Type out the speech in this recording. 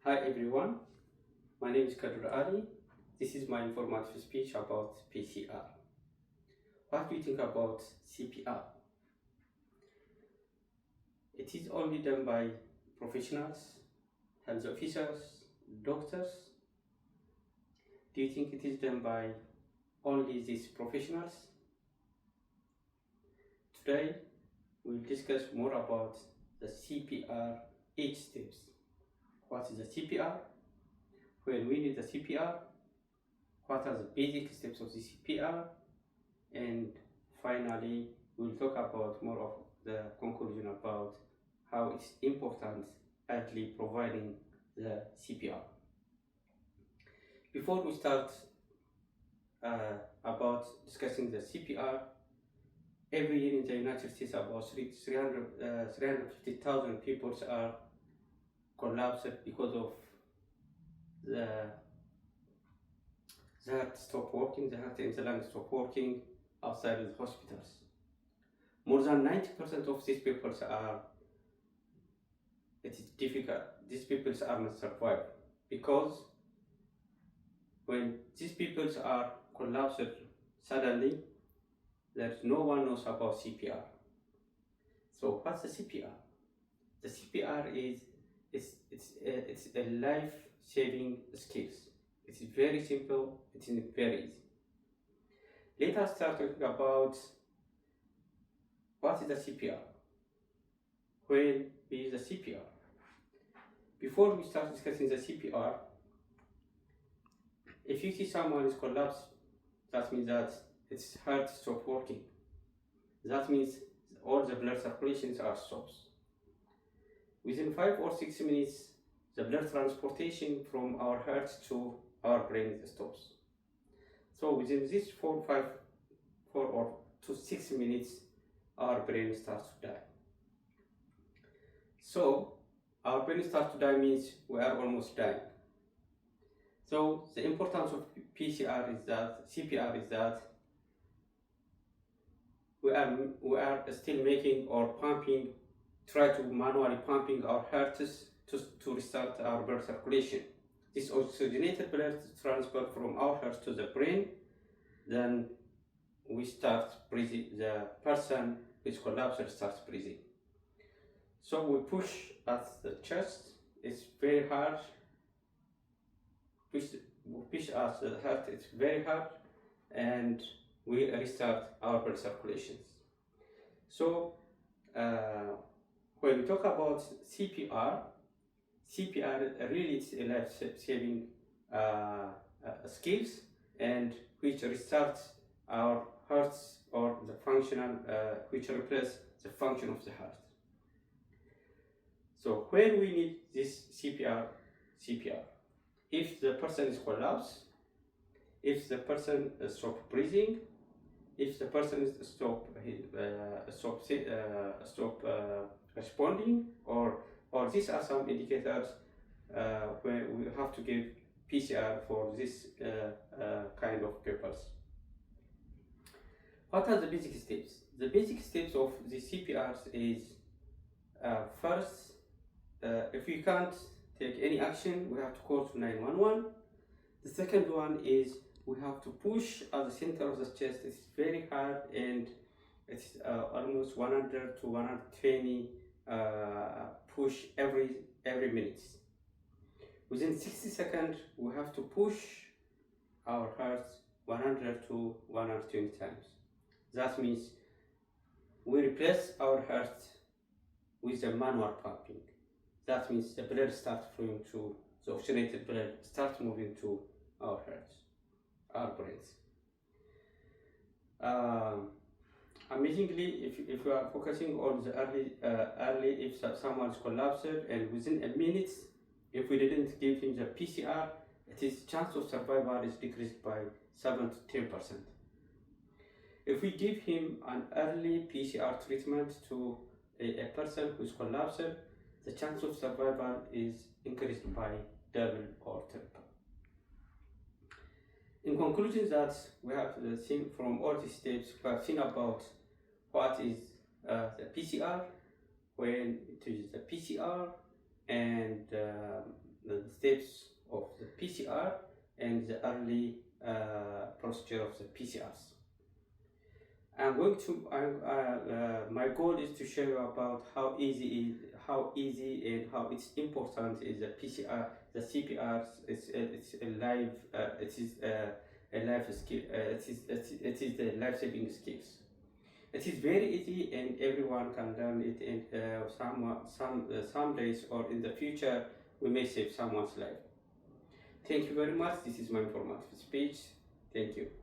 Hi everyone, my name is Kedir. This is my informative speech about PCR. What do you think about CPR? It is only done by professionals, health officers, doctors. Do you think it is done by only these professionals? Today, we'll discuss more about the CPR 8 steps. What is the CPR? When we need the CPR? What are the basic steps of the CPR? And finally, we'll talk about more of the conclusion about how it's important early providing the CPR. Before we start about discussing the CPR, every year in the United States about 350,000 people are collapsed because of the heart stop working, the heart and the lung stop working outside of the hospitals. More than 90% of these people it is difficult. These people are not survive because when these people are collapsed suddenly, there's no one knows about CPR. So what's the CPR? The CPR is it's a life-saving skills. It's very simple. It's very easy. Let us start talking about what is the CPR. When we use the CPR. Before we start discussing the CPR, if you see someone is collapsed, that means that its heart stopped working. That means all the blood circulations are stopped. Within 5 or 6 minutes, the blood transportation from our heart to our brain stops. So within this 4 or 6 minutes, our brain starts to die. So our brain starts to die means we are almost dying. So the importance of CPR is that we are still making or pumping, try to manually pumping our hearts to restart our blood circulation. This oxygenated blood transfer from our heart to the brain, then we start breathing. The person which collapsed starts breathing. So we push at the chest. It's very hard. We push at the heart. It's very hard, and we restart our blood circulations. So when we talk about CPR really is a life-saving skills, and which restarts our hearts or the functional, which replace the function of the heart. So when we need this CPR, if the person is collapsed, if the person stop breathing, if the person is stop responding, or these are some indicators where we have to give PCR for this kind of purpose. What are the basic steps? The basic steps of the CPR is first, if we can't take any action, we have to call to 911. The second one is we have to push at the center of the chest. It's very hard, and it's almost 100 to 120 push every minute. Within 60 seconds, we have to push our hearts 100 to 120 times. That means we replace our heart with a manual pumping. That means the blood starts flowing to the oxygenated blood starts moving to our hearts, our brains. Amazingly, if we are focusing on the early, if someone is collapsed and within a minute, if we didn't give him the PCR, his chance of survival is decreased by 7 to 10%. If we give him an early PCR treatment to a person who is collapsed, the chance of survival is increased by double or triple. In conclusion, that we have seen from all these steps, we have seen about what is the PCR, when it is the PCR, and the steps of the PCR and the early procedure of the PCRs. My goal is to show you about how easy and how it's important is the PCR, the CPR. It's a live, it is a life skill. It is the life-saving skills. It is very easy and everyone can learn it. And some days or in the future, we may save someone's life. Thank you very much. This is my informative speech. Thank you.